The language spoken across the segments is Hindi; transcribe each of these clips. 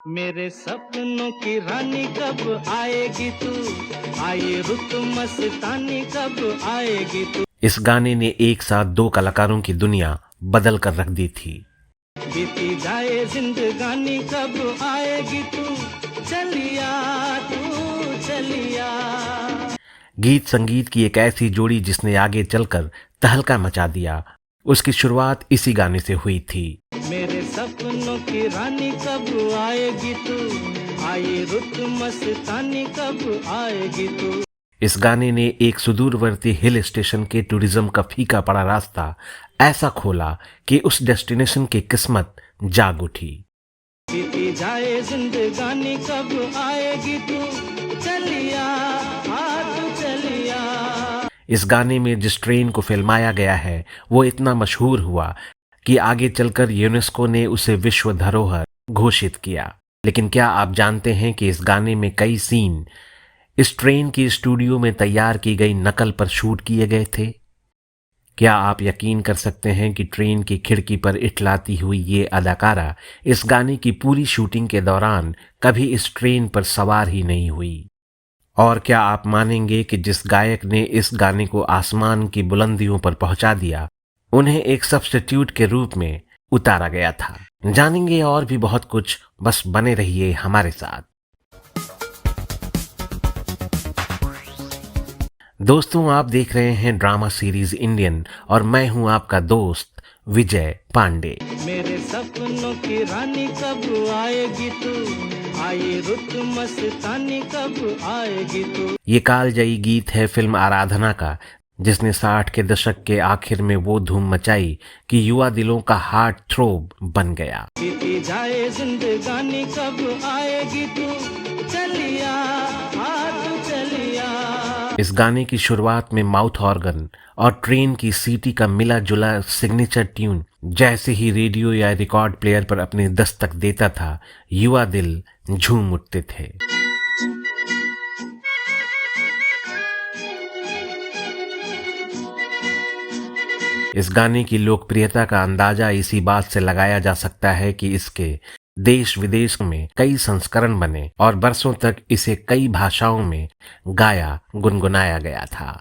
मेरे सपनों की रानी कब आएगी तू, आई रुत मस्तानी कब आएगी तू। इस गाने ने एक साथ दो कलाकारों की दुनिया बदल कर रख दी थी। बीती जाए जिंदगानी कब आएगी तू, चलिया तू चलिया। गीत संगीत की एक ऐसी जोड़ी जिसने आगे चलकर तहलका मचा दिया, उसकी शुरुआत इसी गाने से हुई थी। मेरे सपनों की रानी कब आएगी तू, आई रुत मस्तानी कब आएगी तू। इस गाने ने एक सुदूरवर्ती हिल स्टेशन के टूरिज्म का फीका पड़ा रास्ता ऐसा खोला कि उस डेस्टिनेशन की किस्मत जाग उठी। बीती जाए जिंदगानी कब आएगी तू, चलिया तू चलिया। इस गाने में जिस ट्रेन को फिल्माया गया है वो इतना मशहूर हुआ कि आगे चलकर यूनेस्को ने उसे विश्व धरोहर घोषित किया। लेकिन क्या आप जानते हैं कि इस गाने में कई सीन इस ट्रेन की स्टूडियो में तैयार की गई नकल पर शूट किए गए थे? क्या आप यकीन कर सकते हैं कि ट्रेन की खिड़की पर इठलाती हुई ये अदाकारा इस गाने की पूरी शूटिंग के दौरान कभी इस ट्रेन पर सवार ही नहीं हुई? और क्या आप मानेंगे कि जिस गायक ने इस गाने को आसमान की बुलंदियों पर पहुंचा दिया, उन्हें एक सब्स्टिट्यूट के रूप में उतारा गया था? जानेंगे और भी बहुत कुछ, बस बने रहिए हमारे साथ। दोस्तों, आप देख रहे हैं ड्रामा सीरीज इंडियन और मैं हूं आपका दोस्त विजय पांडे। मेरे सपनों की रानी कब आएगी तू, आई रुत मस्तानी कब आएगी तू। ये कालजयी गीत है फिल्म आराधना का, जिसने 60 के दशक के आखिर में वो धूम मचाई कि युवा दिलों का हार्ट थ्रोब बन गया। बीती जाए जिंदगानी कब आएगी तू, चलिया तू चलिया। इस गाने की शुरुआत में माउथ ऑर्गन और ट्रेन की सीटी का मिला जुला सिग्नेचर ट्यून जैसे ही रेडियो या रिकॉर्ड प्लेयर पर अपने दस्तक देता था, युवा दिल झूम उठते थे। इस गाने की लोकप्रियता का अंदाजा इसी बात से लगाया जा सकता है कि इसके देश विदेश में कई संस्करण बने और बरसों तक इसे कई भाषाओं में गाया गुनगुनाया गया था।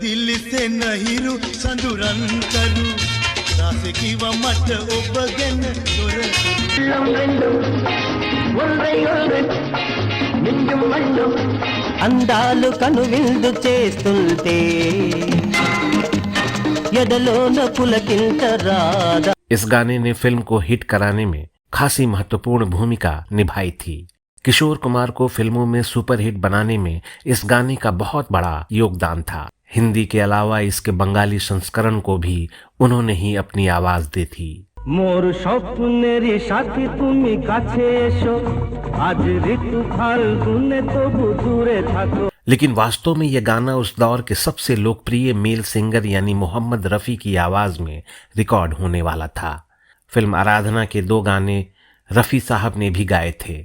दिल से नहीं रू संदुरन करू रास की व मत ओबगन అందాలు కనువిందు చేస్తుంటే ఎదలోన పులకింత రాదా। इस गाने ने फिल्म को हिट कराने में खासी महत्वपूर्ण भूमिका निभाई थी। किशोर कुमार को फिल्मों में सुपरहिट बनाने में इस गाने का बहुत बड़ा योगदान था। हिंदी के अलावा इसके बंगाली संस्करण को भी उन्होंने ही अपनी आवाज दी थी। मोर স্বপ্নেরই সাথী তুমি কাছে এসো, আজ ঋতু ফাল্গুনে তবু দূরে থাকো। लेकिन वास्तव में यह गाना उस दौर के सबसे लोकप्रिय मेल सिंगर यानी मोहम्मद रफ़ी की आवाज में रिकॉर्ड होने वाला था। फिल्म आराधना के 2 गाने रफ़ी साहब ने भी गाए थे,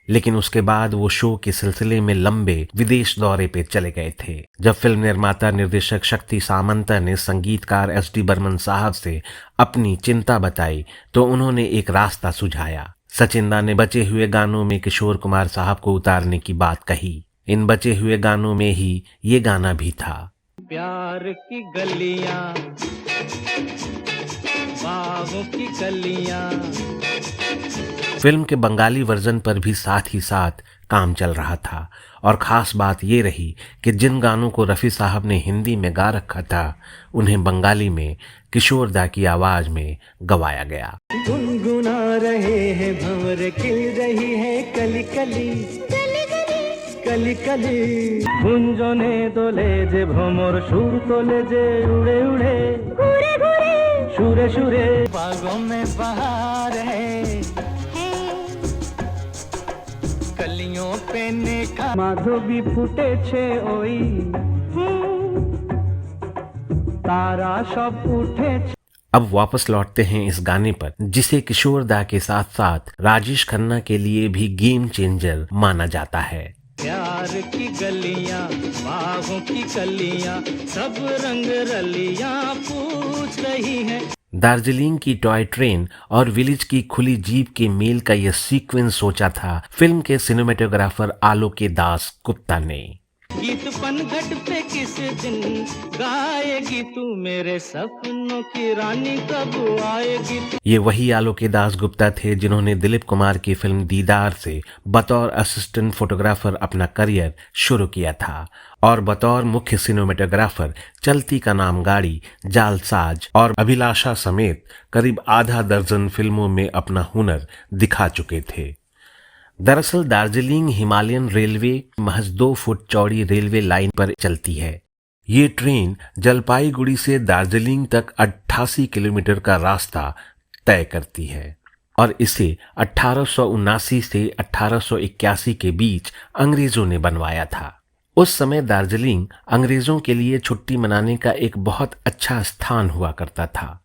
लेकिन उसके बाद वो शो के सिलसिले में लंबे विदेश दौरे पे चले गए थे। जब फिल्म निर्माता निर्देशक शक्ति सामंता ने संगीतकार SD बर्मन साहब से अपनी चिंता बताई तो उन्होंने एक रास्ता सुझाया। सचिंदा ने बचे हुए गानों में किशोर कुमार साहब को उतारने की बात कही। इन बचे हुए गानों में ही ये गाना भी था। प्यार की गलियां, बागों की गलियां। फिल्म के बंगाली वर्जन पर भी साथ ही साथ काम चल रहा था और खास बात ये रही कि जिन गानों को रफ़ी साहब ने हिंदी में गा रखा था उन्हें बंगाली में किशोर दा की आवाज में गवाया गया। गुनगुना रहे हैं भंवर, खिल रही है कली कली कली कली। गुंजने दोले जे भ्रमर, सुर तोले जे उड़े उड़े घूरे घूरे, सुरे सुरे। बागों में बहार है, कलियों पे नेका माधवी फुटेछे ओई, तारा सब उठेछे। अब वापस लौटते हैं इस गाने पर, जिसे किशोर दा के साथ साथ राजेश खन्ना के लिए भी गेम चेंजर माना जाता है। प्यार की गलियां, बागों की कलियां, सब रंग रलियां पूछ रही हैं। दार्जिलिंग की टॉय ट्रेन और विलेज की खुली जीप के मेल का यह सीक्वेंस सोचा था फिल्म के सिनेमेटोग्राफर आलोके दास गुप्ता ने। गीत पनघट पे किस दिन गाएगी तू, मेरे सपनों की रानी कब आएगी तू। ये वही आलोके दास गुप्ता थे जिन्होंने दिलीप कुमार की फिल्म दीदार से बतौर असिस्टेंट फोटोग्राफर अपना करियर शुरू किया था और बतौर मुख्य सिनेमेटोग्राफर चलती का नाम गाड़ी, जालसाज और अभिलाषा समेत करीब आधा दर्जन फिल्मों में अपना हुनर दिखा चुके थे। दरअसल दार्जिलिंग हिमालयन रेलवे महज 2 फुट चौड़ी रेलवे लाइन पर चलती है। ये ट्रेन जलपाईगुड़ी से दार्जिलिंग तक 88 किलोमीटर का रास्ता तय करती है और इसे 1879 से 1881 के बीच अंग्रेजों ने बनवाया था। उस समय दार्जिलिंग अंग्रेजों के लिए छुट्टी मनाने का एक बहुत अच्छा स्थान हुआ करता था।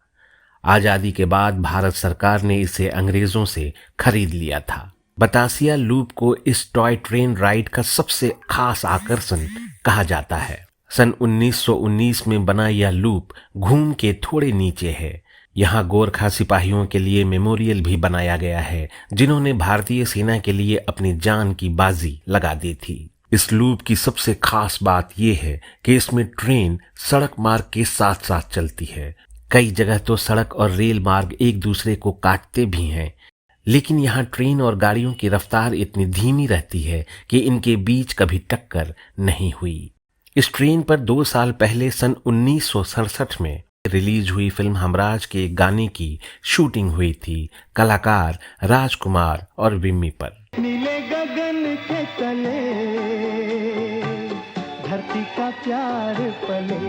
आजादी के बाद भारत सरकार ने इसे अंग्रेजों से खरीद लिया था। बतासिया लूप को इस टॉय ट्रेन राइड का सबसे खास आकर्षण कहा जाता है। सन 1919 में बना यह लूप घूम के थोड़े नीचे है। यहाँ गोरखा सिपाहियों के लिए मेमोरियल भी बनाया गया है जिन्होंने भारतीय सेना के लिए अपनी जान की बाजी लगा दी थी। इस लूप की सबसे खास बात यह है कि इसमें ट्रेन सड़क मार्ग के साथ साथ चलती है। कई जगह तो सड़क और रेल मार्ग एक दूसरे को काटते भी हैं, लेकिन यहाँ ट्रेन और गाड़ियों की रफ्तार इतनी धीमी रहती है कि इनके बीच कभी टक्कर नहीं हुई। इस ट्रेन पर 2 साल पहले सन 1967 में रिलीज हुई फिल्म हमराज के एक गाने की शूटिंग हुई थी, कलाकार राजकुमार और विम्मी पर। नीले गगन के तले धरती का प्यार पले।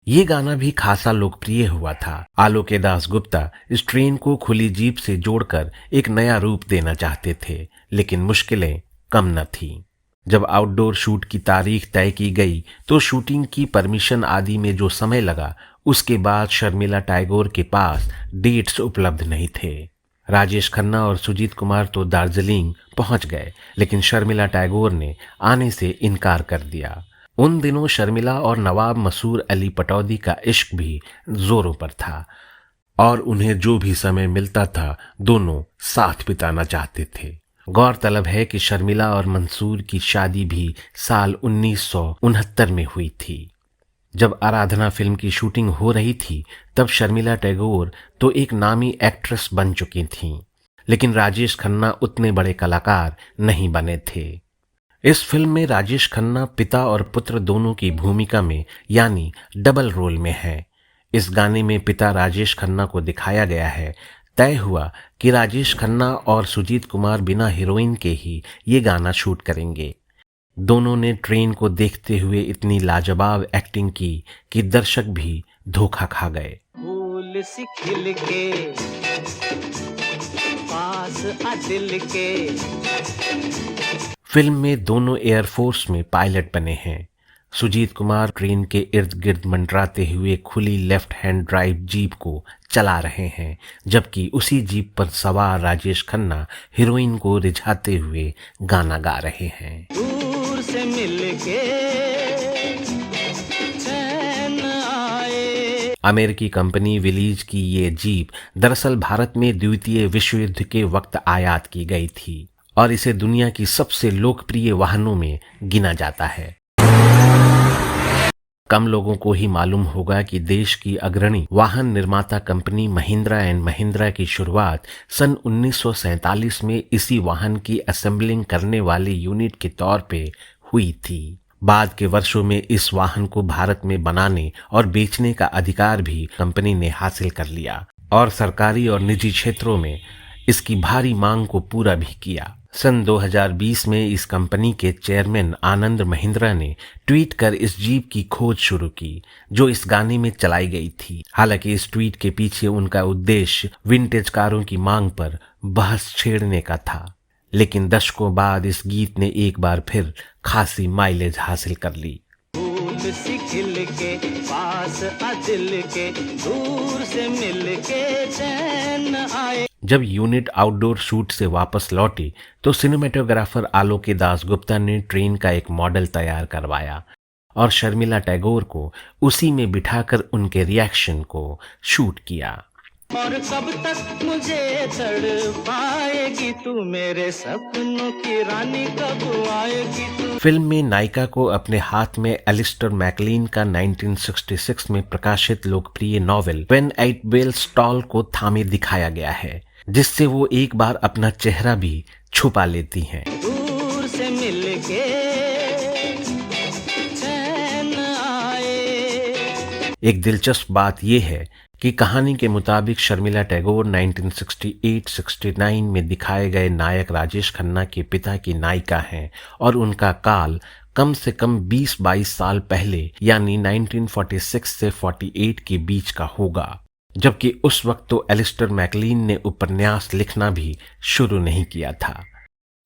ये गाना भी खासा लोकप्रिय हुआ था। आलोके दास गुप्ता इस ट्रेन को खुली जीप से जोड़कर एक नया रूप देना चाहते थे, लेकिन मुश्किलें कम न थीं। जब आउटडोर शूट की तारीख तय की गई तो शूटिंग की परमिशन आदि में जो समय लगा, उसके बाद शर्मिला टैगोर के पास डेट्स उपलब्ध नहीं थे। राजेश खन्ना और सुजीत कुमार तो दार्जिलिंग पहुंच गए, लेकिन शर्मिला टैगोर ने आने से इनकार कर दिया। उन दिनों शर्मिला और नवाब मसूर अली पटौदी का इश्क भी जोरों पर था और उन्हें जो भी समय मिलता था दोनों साथ बिताना चाहते थे। गौरतलब है कि शर्मिला और मंसूर की शादी भी साल 1969 में हुई थी। जब आराधना फिल्म की शूटिंग हो रही थी तब शर्मिला टैगोर तो एक नामी एक्ट्रेस बन चुकी थीं, लेकिन राजेश खन्ना उतने बड़े कलाकार नहीं बने थे। इस फिल्म में राजेश खन्ना पिता और पुत्र दोनों की भूमिका में यानी डबल रोल में है। इस गाने में पिता राजेश खन्ना को दिखाया गया है। तय हुआ कि राजेश खन्ना और सुजीत कुमार बिना हीरोइन के ही ये गाना शूट करेंगे। दोनों ने ट्रेन को देखते हुए इतनी लाजवाब एक्टिंग की कि दर्शक भी धोखा खा गए। फूल सी खिल के पास आ दिल के। फिल्म में दोनों एयरफोर्स में पायलट बने हैं। सुजीत कुमार ट्रेन के इर्द गिर्द मंडराते हुए खुली लेफ्ट हैंड ड्राइव जीप को चला रहे हैं, जबकि उसी जीप पर सवार राजेश खन्ना हीरोइन को रिझाते हुए गाना गा रहे हैं। दूर से मिलके चैन आए। अमेरिकी कंपनी विलीज की ये जीप दरअसल भारत में द्वितीय विश्व युद्ध के वक्त आयात की गई थी और इसे दुनिया की सबसे लोकप्रिय वाहनों में गिना जाता है। कम लोगों को ही मालूम होगा कि देश की अग्रणी वाहन निर्माता कंपनी महिंद्रा एंड महिंद्रा की शुरुआत सन 1947 में इसी वाहन की असेंबलिंग करने वाले यूनिट के तौर पे हुई थी। बाद के वर्षों में इस वाहन को भारत में बनाने और बेचने का अधिकार भी कंपनी ने हासिल कर लिया और सरकारी और निजी क्षेत्रों में इसकी भारी मांग को पूरा भी किया। सन 2020 में इस कंपनी के चेयरमैन आनंद महिंद्रा ने ट्वीट कर इस जीप की खोज शुरू की जो इस गाने में चलाई गई थी। हालांकि इस ट्वीट के पीछे उनका उद्देश्य विंटेज कारों की मांग पर बहस छेड़ने का था, लेकिन दशकों बाद इस गीत ने एक बार फिर खासी माइलेज हासिल कर ली। फूल सी खिल के पास आ दिल के, दूर से मिल के चैन आए। जब यूनिट आउटडोर शूट से वापस लौटी तो सिनेमेटोग्राफर आलोके दास गुप्ता ने ट्रेन का एक मॉडल तैयार करवाया और शर्मिला टैगोर को उसी में बिठाकर उनके रिएक्शन को शूट किया। और कब तक मुझे तड़पाएगी तू, मेरे सपनों की रानी कब आएगी तू। फिल्म में नायिका को अपने हाथ में एलिस्टर मैकलीन का 1966 में प्रकाशित लोकप्रिय novel When Eight Bells Toll को थामे दिखाया गया है, जिससे वो एक बार अपना चेहरा भी छुपा लेती हैं। दूर से मिलके चैन आए। एक दिलचस्प बात यह है कि कहानी के मुताबिक शर्मिला टैगोर 1968-69 में दिखाए गए नायक राजेश खन्ना के पिता की नायिका हैं और उनका काल कम से कम 20-22 साल पहले यानी 1946 से 48 के बीच का होगा, जबकि उस वक्त तो एलिस्टर मैकलीन ने उपन्यास लिखना भी शुरू नहीं किया था।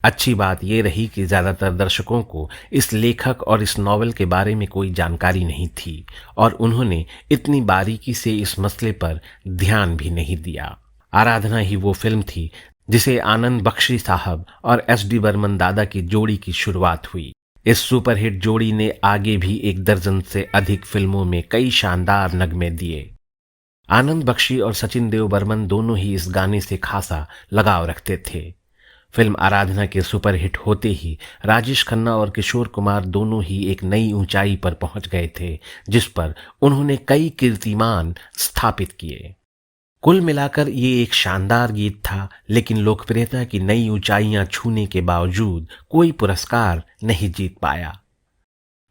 अच्छी बात यह रही कि ज्यादातर दर्शकों को इस लेखक और इस नॉवेल के बारे में कोई जानकारी नहीं थी और उन्होंने इतनी बारीकी से इस मसले पर ध्यान भी नहीं दिया। आराधना ही वो फिल्म थी जिसे आनंद बख्शी साहब और SD बर्मन दादा की जोड़ी की शुरुआत हुई। इस सुपरहिट जोड़ी ने आगे भी 1 दर्जन से अधिक फिल्मों में कई शानदार नगमे दिए। आनंद बख्शी और सचिन देव बर्मन दोनों ही इस गाने से खासा लगाव रखते थे। फिल्म आराधना के सुपरहिट होते ही राजेश खन्ना और किशोर कुमार दोनों ही एक नई ऊंचाई पर पहुंच गए थे, जिस पर उन्होंने कई कीर्तिमान स्थापित किए। कुल मिलाकर ये एक शानदार गीत था, लेकिन लोकप्रियता की नई ऊंचाइयां छूने के बावजूद कोई पुरस्कार नहीं जीत पाया।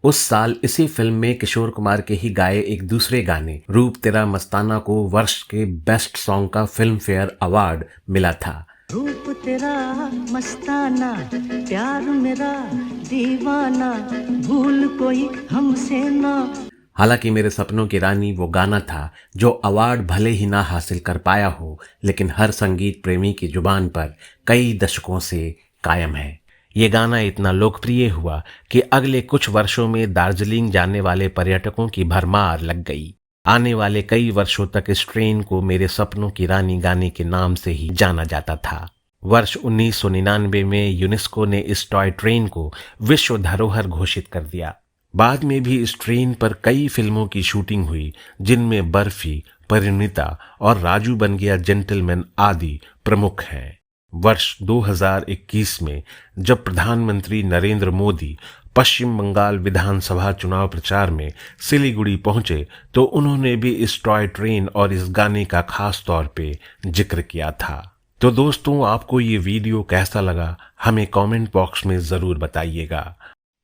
उस साल इसी फिल्म में किशोर कुमार के ही गाए एक दूसरे गाने रूप तेरा मस्ताना को वर्ष के बेस्ट सॉन्ग का फिल्म फेयर अवार्ड मिला था। रूप तेरा मस्ताना, प्यार मेरा दीवाना, भूल कोई हमसे ना। हालांकि मेरे सपनों की रानी वो गाना था जो अवार्ड भले ही ना हासिल कर पाया हो, लेकिन हर संगीत प्रेमी की जुबान पर कई दशकों से कायम है। ये गाना इतना लोकप्रिय हुआ कि अगले कुछ वर्षों में दार्जिलिंग जाने वाले पर्यटकों की भरमार लग गई। आने वाले कई वर्षों तक इस ट्रेन को मेरे सपनों की रानी गाने के नाम से ही जाना जाता था। वर्ष 1999 में यूनेस्को ने इस टॉय ट्रेन को विश्व धरोहर घोषित कर दिया। बाद में भी इस ट्रेन पर कई फिल्मों की शूटिंग हुई, जिनमें बर्फी, परिणीता और राजू बन गया जेंटलमैन आदि प्रमुख हैं। वर्ष 2021 में जब प्रधानमंत्री नरेंद्र मोदी पश्चिम बंगाल विधानसभा चुनाव प्रचार में सिलीगुड़ी पहुंचे तो उन्होंने भी इस टॉय ट्रेन और इस गाने का खास तौर पे जिक्र किया था। तो दोस्तों, आपको ये वीडियो कैसा लगा हमें कमेंट बॉक्स में जरूर बताइएगा।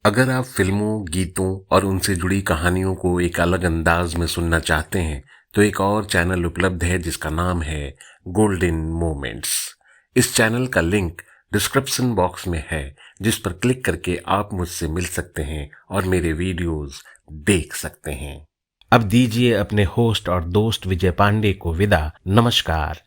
अगर आप फिल्मों, गीतों और उनसे जुड़ी कहानियों को एक अलग अंदाज में सुनना चाहते हैं तो एक और चैनल उपलब्ध है जिसका नाम है गोल्डन मोमेंट्स। इस चैनल का लिंक डिस्क्रिप्शन बॉक्स में है, जिस पर क्लिक करके आप मुझसे मिल सकते हैं और मेरे वीडियोस देख सकते हैं। अब दीजिए अपने होस्ट और दोस्त विजय पांडे को विदा। नमस्कार।